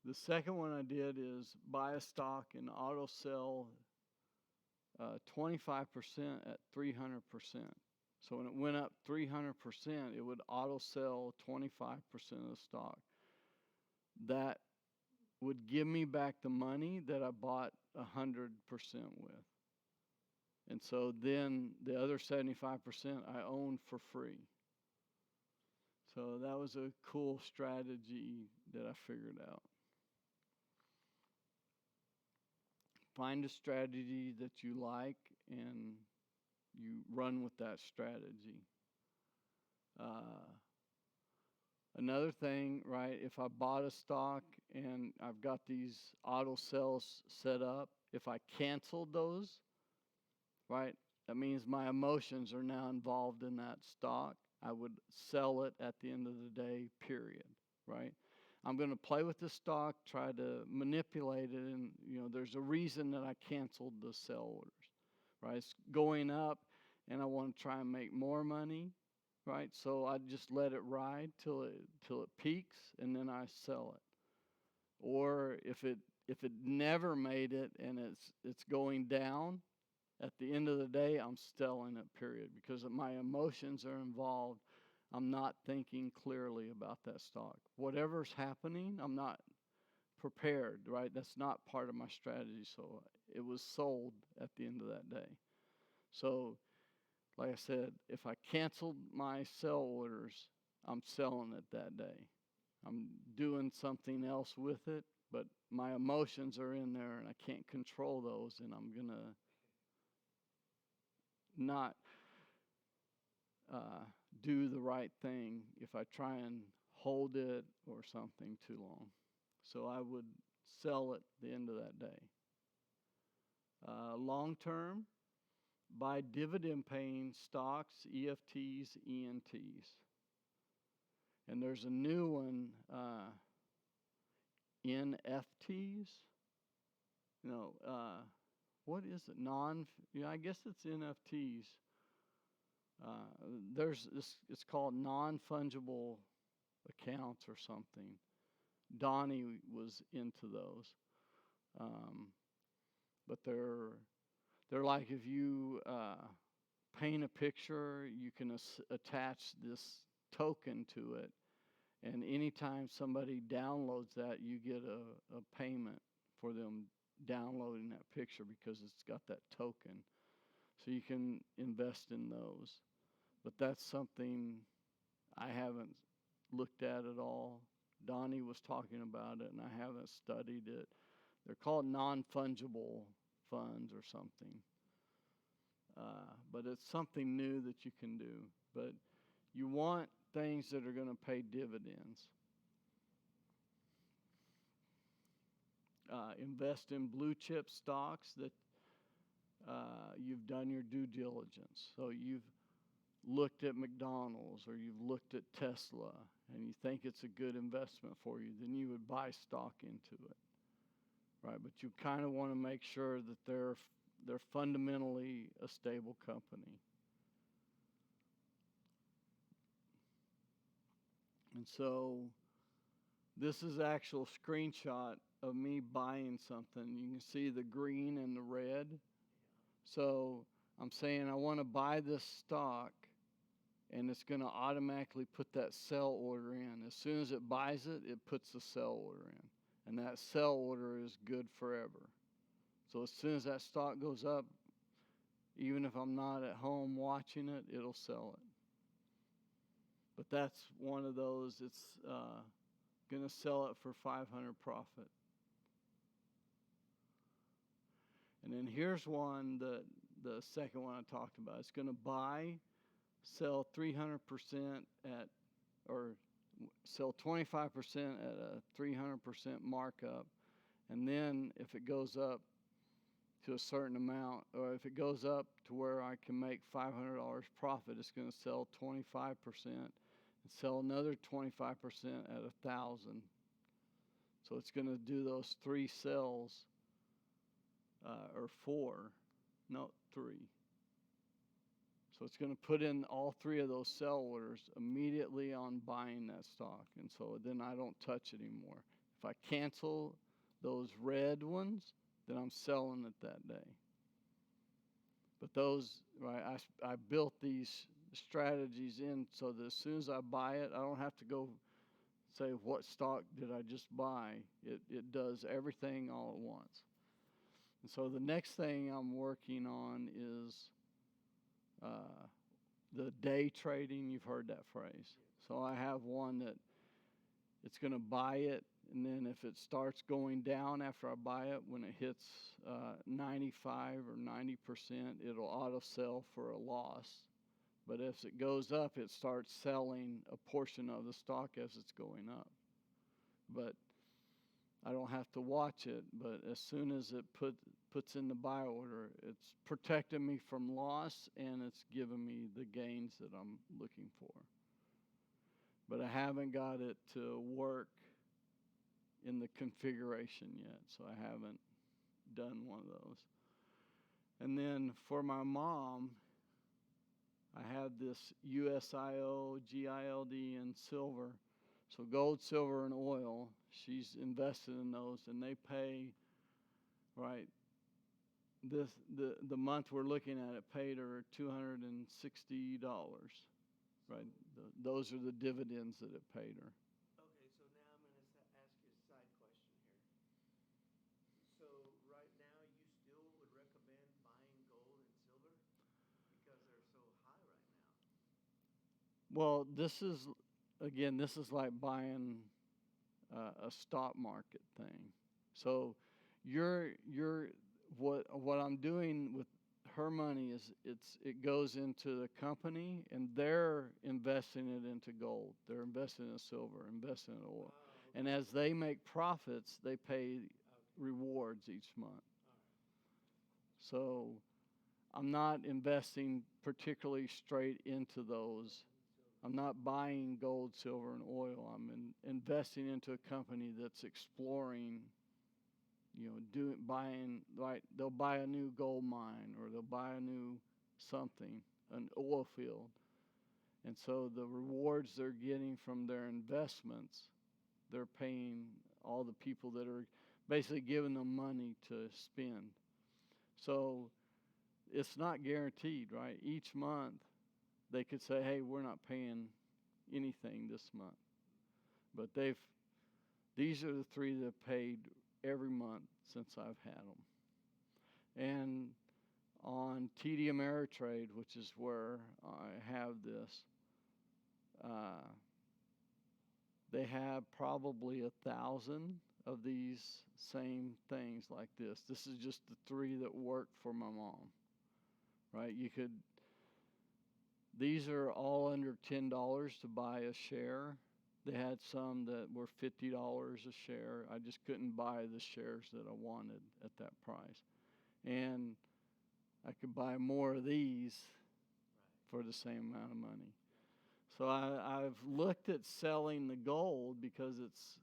The second one I did is buy a stock and auto sell 25% at 300%. So when it went up 300%, it would auto sell 25% of the stock. That would give me back the money that I bought 100% with. And so then the other 75% I owned for free. So that was a cool strategy that I figured out. Find a strategy that you like and you run with that strategy. Another thing, right, if I bought a stock and I've got these auto sells set up, if I canceled those, right, that means my emotions are now involved in that stock. I would sell it at the end of the day, period, right? I'm going to play with the stock, try to manipulate it, and there's a reason that I canceled the sell orders, right? It's going up, and I want to try and make more money, right? So I just let it ride till it peaks, and then I sell it. Or if it if it never made it and it's going down, at the end of the day, I'm selling it, period, because my emotions are involved. I'm not thinking clearly about that stock. Whatever's happening, I'm not prepared, right? That's not part of my strategy. So it was sold at the end of that day. So, like I said, if I canceled my sell orders, I'm selling it that day. I'm doing something else with it, but my emotions are in there and I can't control those, and I'm going to not do the right thing if I try and hold it or something too long. So I would sell at the end of that day. Long term, buy dividend paying stocks, EFTs, ENTs. And there's a new one, NFTs. No, what is it? I guess it's NFTs. There's this, it's called non-fungible accounts or something. Donnie was into those. But they're like, if you paint a picture, you can attach this token to it, and anytime somebody downloads that, you get a payment for them downloading that picture because it's got that token. So you can invest in those. But that's something I haven't looked at all. Donnie was talking about it, and I haven't studied it. They're called non-fungible funds or something. But it's something new that you can do. But you want things that are going to pay dividends. Invest in blue chip stocks that you've done your due diligence. So you've looked at McDonald's or you've looked at Tesla and you think it's a good investment for you, then you would buy stock into it. Right? But you kind of want to make sure that they're fundamentally a stable company. And so this is actual screenshot of me buying something. You can see the green and the red. So I'm saying I want to buy this stock, and it's going to automatically put that sell order in. As soon as it buys it, it puts the sell order in. And that sell order is good forever. So as soon as that stock goes up, even if I'm not at home watching it, it'll sell it. But that's one of those, it's going to sell it for 500 profit. And then here's one, the second one I talked about. It's going to sell 300% at, or sell 25% at a 300% markup. And then if it goes up to a certain amount, or if it goes up to where I can make $500 profit, it's going to sell 25% and sell another 25% at 1,000. So it's going to do those three sells, or three. So it's going to put in all three of those sell orders immediately on buying that stock. And so then I don't touch it anymore. If I cancel those red ones, then I'm selling it that day. But those, right, I built these strategies in so that as soon as I buy it, I don't have to go say, what stock did I just buy? It does everything all at once. And so the next thing I'm working on is the day trading. You've heard that phrase. So I have one that it's going to buy it, and then if it starts going down after I buy it, when it hits 95 or 90%, it'll auto sell for a loss. But as it goes up, it starts selling a portion of the stock as it's going up. But I don't have to watch it, but as soon as it puts in the buy order, it's protecting me from loss, and it's giving me the gains that I'm looking for. But I haven't got it to work in the configuration yet, so I haven't done one of those. And then for my mom, I have this USIO, GILD, and silver. So gold, silver, and oil. she's invested in those, and they pay, right, the month we're looking at, it paid her $260, right? Those are the dividends that it paid her. Okay, so now I'm gonna ask you a side question here. So right now, you still would recommend buying gold and silver because they're so high right now? Well, this is like buying a stock market thing. So what I'm doing with her money is it goes into the company, and they're investing it into gold. They're investing in silver, investing in oil. Oh, And okay. as they make profits, they pay Okay. rewards each month. All right. So I'm not investing particularly straight into those. I'm not buying gold, silver, and oil. I'm investing into a company that's exploring, buying, like they'll buy a new gold mine, or they'll buy a new something, an oil field. And so the rewards they're getting from their investments, they're paying all the people that are basically giving them money to spend. So it's not guaranteed, right? Each month they could say, hey, we're not paying anything this month. But these are the three that have paid every month since I've had them. And on TD Ameritrade, which is where I have this, they have probably 1,000 of these same things like this. This is just the three that work for my mom, right? These are all under $10 to buy a share. They had some that were $50 a share. I just couldn't buy the shares that I wanted at that price. And I could buy more of these for the same amount of money. So I've looked at selling the gold because it's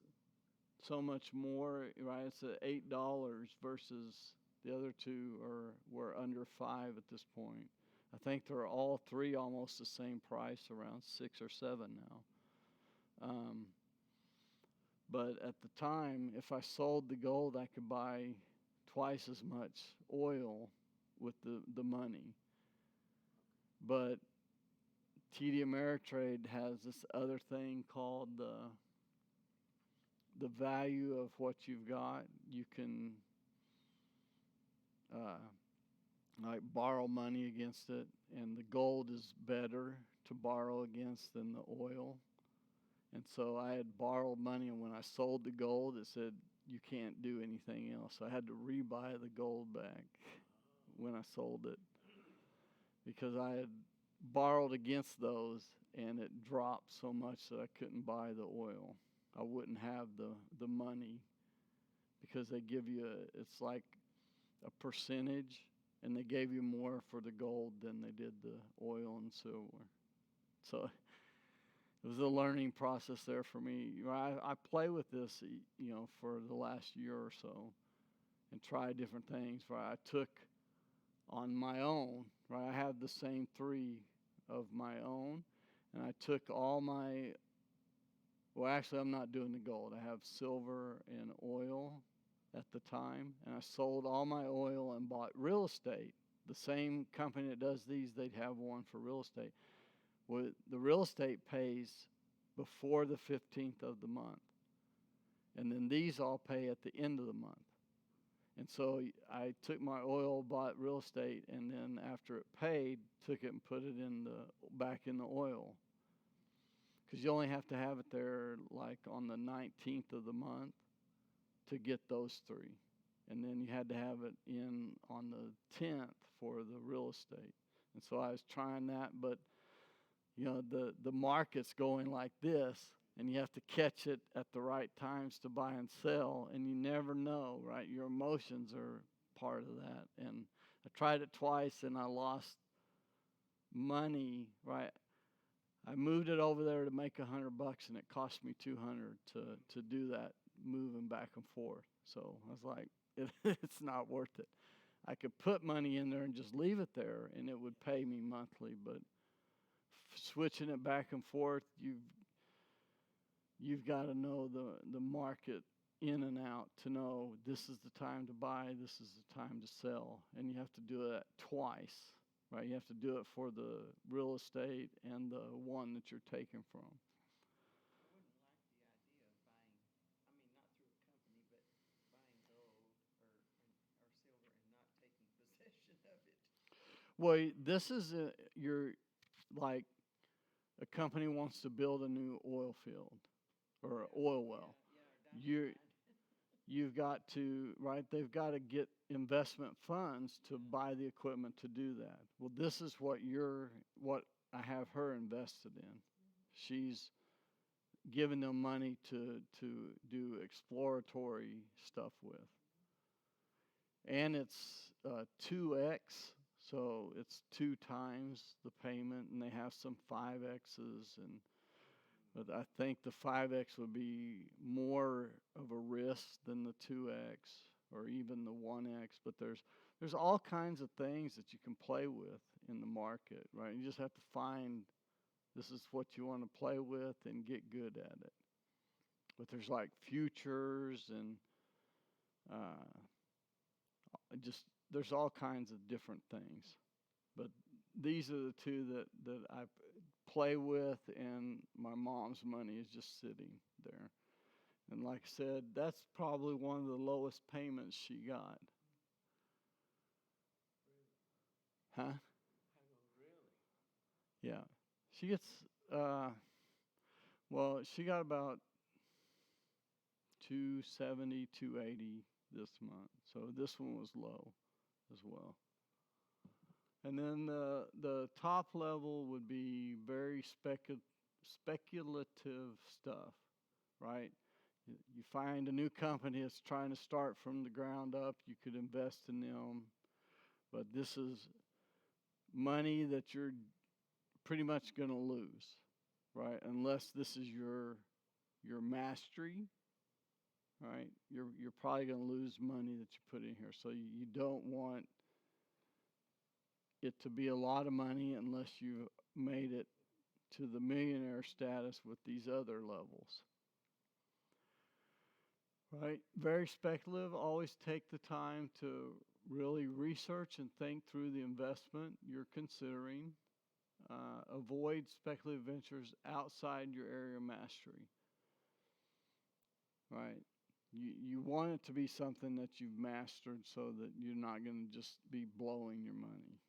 so much more, right? It's at $8 versus the other two were under $5 at this point. I think they're all three almost the same price, around $6 or $7 now. But at the time, if I sold the gold, I could buy twice as much oil with the money. But TD Ameritrade has this other thing called the value of what you've got. You can like borrow money against it, and the gold is better to borrow against than the oil. And so I had borrowed money, and when I sold the gold, it said you can't do anything else. So I had to rebuy the gold back when I sold it, because I had borrowed against those, and it dropped so much that I couldn't buy the oil. I wouldn't have the money, because they give you it's like a percentage, and they gave you more for the gold than they did the oil and silver. So it was a learning process there for me. I play with this, for the last year or so, and try different things. Right, I took on my own. Right, I have the same three of my own, and I took all my. Well, actually, I'm not doing the gold. I have silver and oil at the time, and I sold all my oil and bought real estate. The same company that does these, they'd have one for real estate. Well, the real estate pays before the 15th of the month, and then these all pay at the end of the month. And so I took my oil, bought real estate, and then after it paid, took it and put it back in the oil. Because you only have to have it there like on the 19th of the month to get those three. And then you had to have it in on the 10th for the real estate. And so I was trying that, but the market's going like this, and you have to catch it at the right times to buy and sell, and you never know, right? Your emotions are part of that. And I tried it twice, and I lost money, right? I moved it over there to make $100, and it cost me $200 to do that, moving back and forth. So I was like, it's not worth it. I could put money in there and just leave it there, and it would pay me monthly. But switching it back and forth, you've got to know the market in and out to know this is the time to buy, this is the time to sell, and you have to do it twice, right? You have to do it for the real estate and the one that you're taking from. I wouldn't like the idea of buying, I mean, not through a company, but buying gold or silver and not taking possession of it. Well, this is you're like a company wants to build a new oil field or oil well. Yeah, or You're you've got to, right, they've got to get investment funds to buy the equipment to do that. Well, this is what I have her invested in. She's giving them money to do exploratory stuff with. And it's 2x, so it's 2 times the payment, and they have some 5x's, and but I think the 5x would be more of a risk than the 2x or even the 1x. But there's all kinds of things that you can play with in the market, right? You just have to find this is what you want to play with and get good at it. But there's like futures and just there's all kinds of different things. But these are the two that I play with, and my mom's money is just sitting there. And like I said, that's probably one of the lowest payments she got. Huh? Really? Yeah. She gets, well, she got about 270, 280 this month. So this one was low as well. And then the top level would be very speculative stuff, right? You find a new company that's trying to start from the ground up, you could invest in them. But this is money that you're pretty much going to lose, right? Unless this is your mastery, right? You're probably going to lose money that you put in here. So you don't want it to be a lot of money unless you made it to the millionaire status with these other levels. Right? Very speculative. Always take the time to really research and think through the investment you're considering. Avoid speculative ventures outside your area of mastery. Right? You want it to be something that you've mastered so that you're not going to just be blowing your money.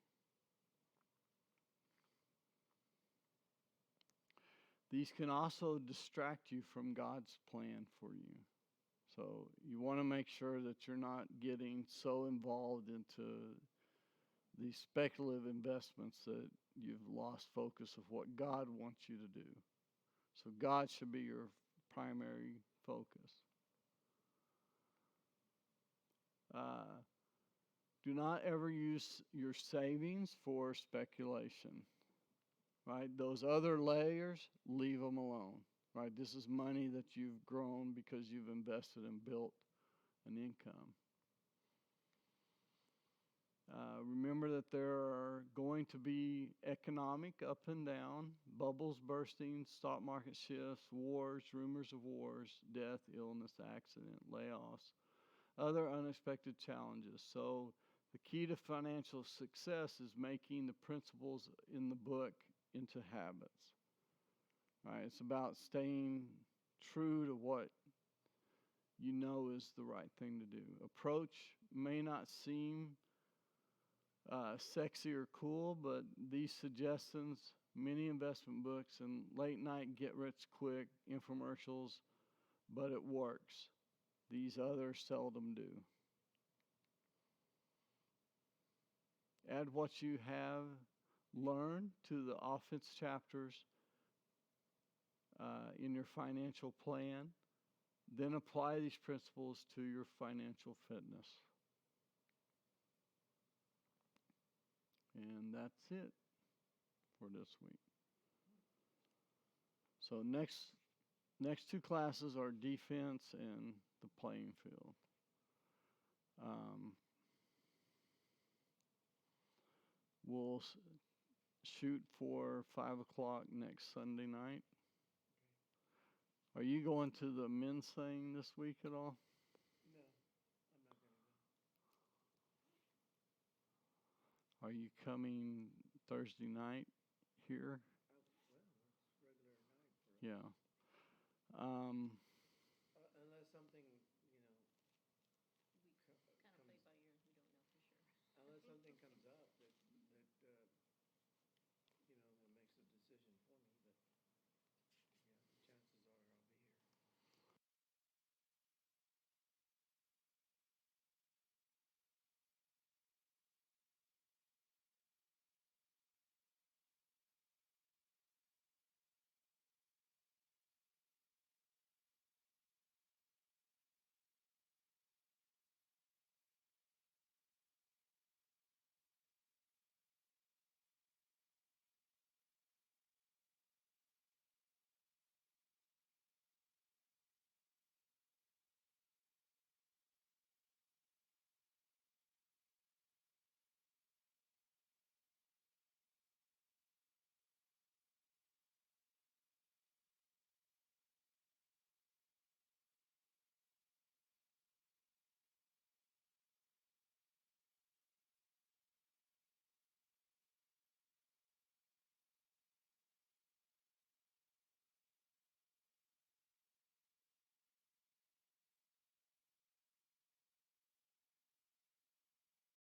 These can also distract you from God's plan for you. So you want to make sure that you're not getting so involved into these speculative investments that you've lost focus of what God wants you to do. So God should be your primary focus. Do not ever use your savings for speculation. Right? Those other layers, leave them alone. Right? This is money that you've grown because you've invested and built an income. Remember that there are going to be economic up and down, bubbles bursting, stock market shifts, wars, rumors of wars, death, illness, accident, layoffs, other unexpected challenges. So the key to financial success is making the principles in the book into habits. Right? It's about staying true to what you know is the right thing to do. Approach may not seem sexy or cool, but these suggestions, many investment books, and late night get rich quick infomercials, but it works. These others seldom do. Add what you have learned to the offense chapters in your financial plan. Then apply these principles to your financial fitness. And that's it for this week. So next two classes are defense and the playing field. We'll shoot for 5 o'clock next Sunday night. Are you going to the men's thing this week at all? No, I'm not gonna go. Are you coming Thursday night here? Well, it's regular night for us. Yeah.